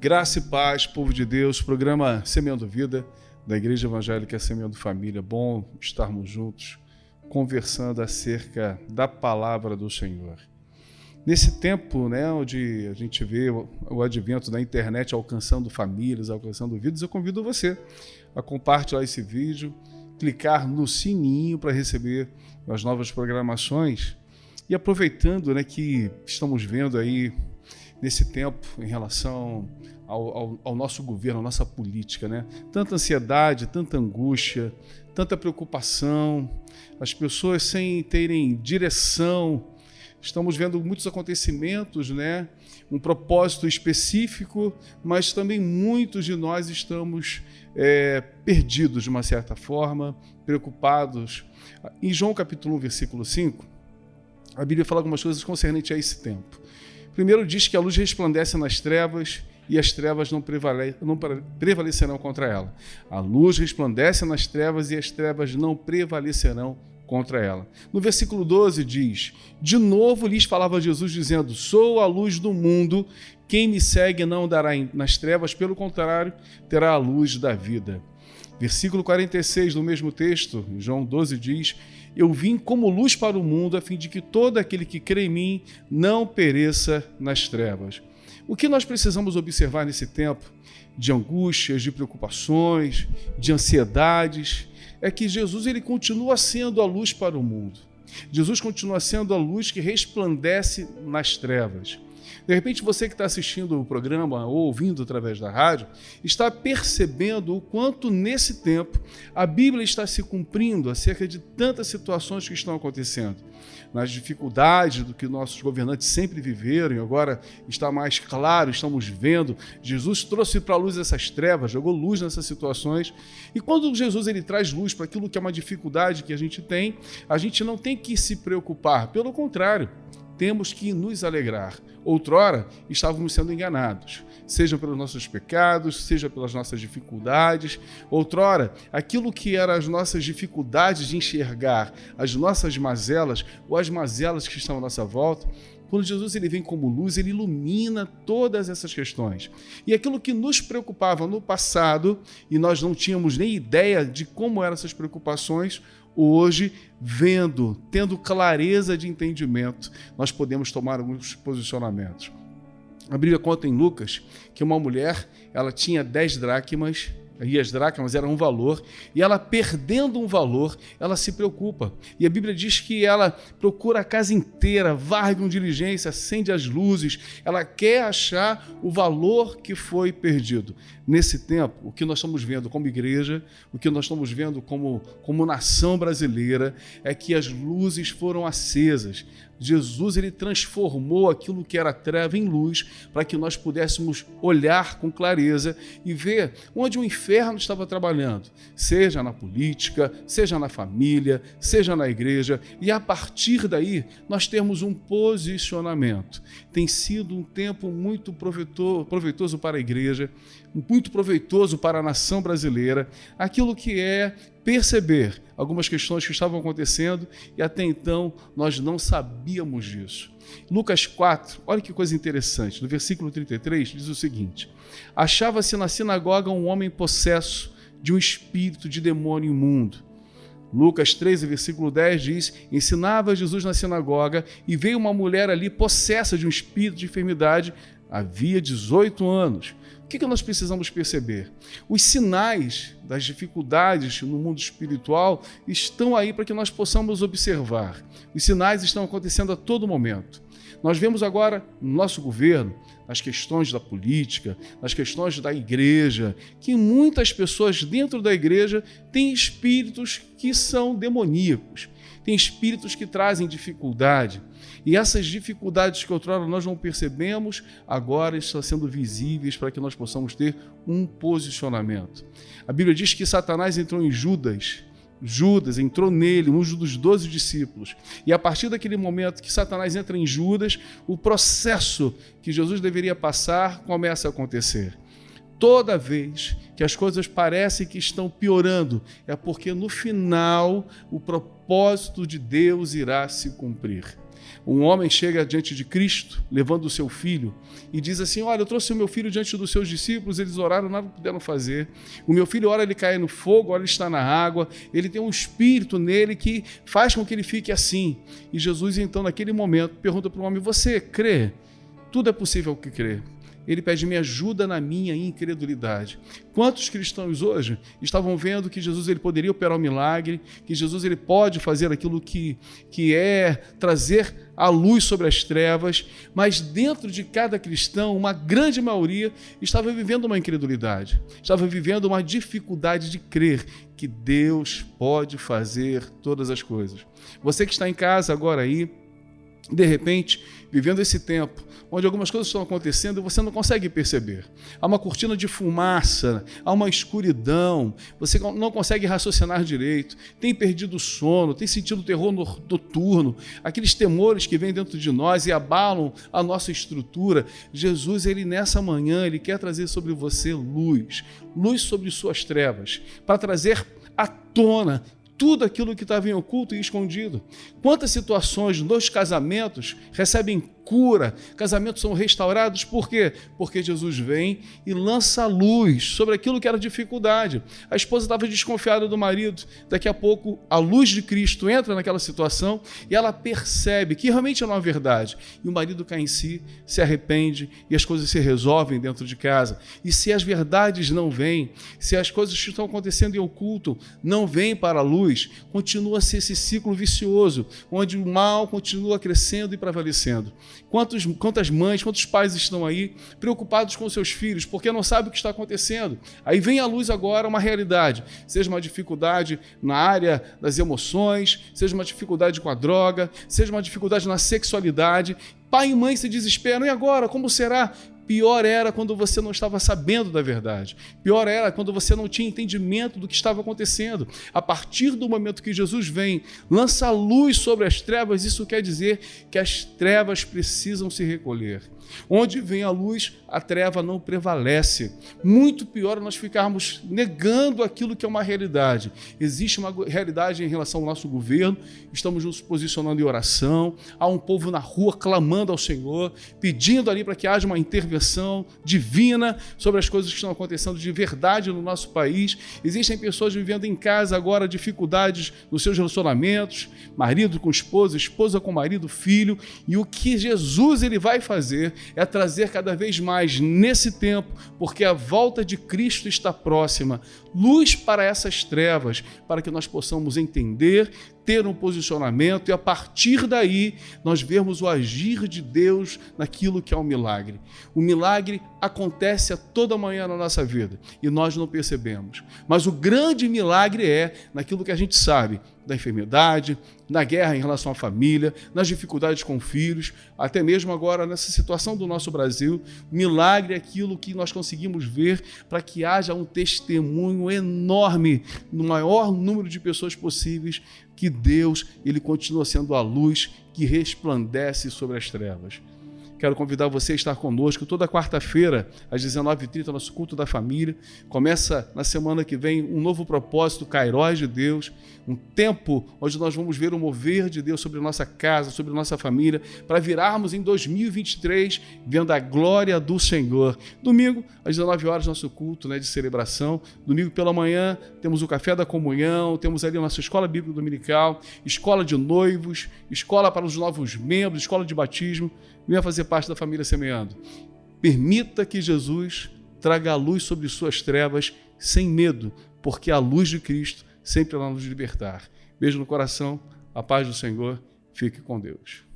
Graça e paz, povo de Deus, programa Semeando Vida, da Igreja Evangélica Semeando Família. Bom estarmos juntos, conversando acerca da Palavra do Senhor. Nesse tempo, onde a gente vê o advento da internet alcançando famílias, alcançando vidas, eu convido você a compartilhar esse vídeo, clicar no sininho para receber as novas programações e aproveitando que estamos vendo aí nesse tempo em relação ao nosso governo, à nossa política, Tanta ansiedade, tanta angústia, tanta preocupação, as pessoas sem terem direção. Estamos vendo muitos acontecimentos, um propósito específico, mas também muitos de nós estamos perdidos de uma certa forma, preocupados. Em João capítulo 1, versículo 5, a Bíblia fala algumas coisas concernentes a esse tempo. Primeiro diz que a luz resplandece nas trevas e as trevas não prevalecerão contra ela. A luz resplandece nas trevas e as trevas não prevalecerão contra ela. No versículo 12 diz: de novo lhes falava Jesus dizendo: sou a luz do mundo, quem me segue não andará nas trevas, pelo contrário, terá a luz da vida. Versículo 46 do mesmo texto, João 12 diz: eu vim como luz para o mundo, a fim de que todo aquele que crê em mim não pereça nas trevas. O que nós precisamos observar nesse tempo de angústias, de preocupações, de ansiedades, é que Jesus ele continua sendo a luz para o mundo. Jesus continua sendo a luz que resplandece nas trevas. De repente, você que está assistindo o programa ou ouvindo através da rádio, está percebendo o quanto nesse tempo a Bíblia está se cumprindo acerca de tantas situações que estão acontecendo. Nas dificuldades do que nossos governantes sempre viveram, e agora está mais claro, estamos vendo, Jesus trouxe para a luz essas trevas, jogou luz nessas situações. E quando Jesus ele traz luz para aquilo que é uma dificuldade que a gente não tem que se preocupar, pelo contrário, temos que nos alegrar. Outrora, estávamos sendo enganados, seja pelos nossos pecados, seja pelas nossas dificuldades. Outrora, aquilo que eram as nossas dificuldades de enxergar, as nossas mazelas, ou as mazelas que estão à nossa volta, quando Jesus ele vem como luz, ele ilumina todas essas questões. E aquilo que nos preocupava no passado, e nós não tínhamos nem ideia de como eram essas preocupações, hoje, tendo clareza de entendimento, nós podemos tomar alguns posicionamentos. A Bíblia conta em Lucas que uma mulher, ela tinha 10 dracmas, e as dracmas eram um valor, e ela perdendo um valor, ela se preocupa. E a Bíblia diz que ela procura a casa inteira, varre com diligência, acende as luzes, ela quer achar o valor que foi perdido. Nesse tempo, o que nós estamos vendo como igreja, o que nós estamos vendo como nação brasileira, é que as luzes foram acesas. Jesus ele transformou aquilo que era treva em luz para que nós pudéssemos olhar com clareza e ver onde o inferno estava trabalhando, seja na política, seja na família, seja na igreja, e a partir daí nós temos um posicionamento. Tem sido um tempo muito proveitoso para a igreja, muito proveitoso para a nação brasileira, aquilo que é perceber algumas questões que estavam acontecendo e até então nós não sabíamos disso. Lucas 4, olha que coisa interessante, no versículo 33 diz o seguinte: achava-se na sinagoga um homem possesso de um espírito de demônio imundo. Lucas 13, versículo 10 diz: ensinava Jesus na sinagoga e veio uma mulher ali possessa de um espírito de enfermidade, havia 18 anos. O que nós precisamos perceber? Os sinais das dificuldades no mundo espiritual estão aí para que nós possamos observar. Os sinais estão acontecendo a todo momento. Nós vemos agora no nosso governo, nas questões da política, nas questões da igreja, que muitas pessoas dentro da igreja têm espíritos que são demoníacos, têm espíritos que trazem dificuldade. E essas dificuldades que outrora nós não percebemos, agora estão sendo visíveis para que nós possamos ter um posicionamento. A Bíblia diz que Satanás entrou em Judas entrou nele, um dos 12 discípulos. E a partir daquele momento que Satanás entra em Judas, o processo que Jesus deveria passar começa a acontecer. Toda vez que as coisas parecem que estão piorando, é porque no final o propósito de Deus irá se cumprir. Um homem chega diante de Cristo, levando o seu filho, e diz assim: olha, eu trouxe o meu filho diante dos seus discípulos, eles oraram, nada puderam fazer. O meu filho, ora ele cai no fogo, ora ele está na água, ele tem um espírito nele que faz com que ele fique assim. E Jesus, então, naquele momento, pergunta para o homem: você crê? Tudo é possível que crê. Ele pede: me ajuda na minha incredulidade. Quantos cristãos hoje estavam vendo que Jesus ele poderia operar um milagre, que Jesus ele pode fazer aquilo que é trazer a luz sobre as trevas, mas dentro de cada cristão, uma grande maioria estava vivendo uma incredulidade, estava vivendo uma dificuldade de crer que Deus pode fazer todas as coisas. Você que está em casa agora aí, de repente, vivendo esse tempo, onde algumas coisas estão acontecendo e você não consegue perceber. Há uma cortina de fumaça, há uma escuridão, você não consegue raciocinar direito, tem perdido o sono, tem sentido terror noturno, aqueles temores que vêm dentro de nós e abalam a nossa estrutura. Jesus, ele nessa manhã, ele quer trazer sobre você luz sobre suas trevas, para trazer à tona tudo aquilo que estava em oculto e escondido. Quantas situações nos casamentos recebem cura, casamentos são restaurados, por quê? Porque Jesus vem e lança luz sobre aquilo que era dificuldade. A esposa estava desconfiada do marido, daqui a pouco a luz de Cristo entra naquela situação e ela percebe que realmente não é verdade. E o marido cai em si, se arrepende e as coisas se resolvem dentro de casa. E se as verdades não vêm, se as coisas que estão acontecendo em oculto não vêm para a luz, continua-se esse ciclo vicioso, onde o mal continua crescendo e prevalecendo. Quantas mães, quantos pais estão aí preocupados com seus filhos, porque não sabem o que está acontecendo? Aí vem à luz agora uma realidade, seja uma dificuldade na área das emoções, seja uma dificuldade com a droga, seja uma dificuldade na sexualidade. Pai e mãe se desesperam, e agora, como será? Pior era quando você não estava sabendo da verdade. Pior era quando você não tinha entendimento do que estava acontecendo. A partir do momento que Jesus vem, lança luz sobre as trevas, isso quer dizer que as trevas precisam se recolher. Onde vem a luz, a treva não prevalece. Muito pior é nós ficarmos negando aquilo que é uma realidade. Existe uma realidade em relação ao nosso governo, estamos nos posicionando em oração, há um povo na rua clamando ao Senhor, pedindo ali para que haja uma intervenção divina sobre as coisas que estão acontecendo de verdade no nosso país. Existem pessoas vivendo em casa agora dificuldades nos seus relacionamentos, marido com esposa, esposa com marido, filho, e o que Jesus ele vai fazer é trazer cada vez mais nesse tempo, porque a volta de Cristo está próxima, luz para essas trevas, para que nós possamos entender, ter um posicionamento e a partir daí nós vermos o agir de Deus naquilo que é um milagre. O milagre acontece a toda manhã na nossa vida e nós não percebemos, mas o grande milagre é naquilo que a gente sabe, da enfermidade, na guerra em relação à família, nas dificuldades com filhos, até mesmo agora nessa situação do nosso Brasil. Milagre é aquilo que nós conseguimos ver para que haja um testemunho enorme no maior número de pessoas possíveis que Deus ele continua sendo a luz que resplandece sobre as trevas. Quero convidar você a estar conosco toda quarta-feira, às 19h30, nosso culto da família. Começa na semana que vem um novo propósito, Kairós de Deus, um tempo onde nós vamos ver o mover de Deus sobre a nossa casa, sobre a nossa família, para virarmos em 2023 vendo a glória do Senhor. Domingo, às 19h, nosso culto de celebração. Domingo pela manhã, temos o café da comunhão, temos ali a nossa escola bíblica dominical, escola de noivos, escola para os novos membros, escola de batismo. Venha fazer parte da família Semeando. Permita que Jesus traga a luz sobre suas trevas sem medo, porque a luz de Cristo sempre vai nos libertar. Beijo no coração, a paz do Senhor, fique com Deus.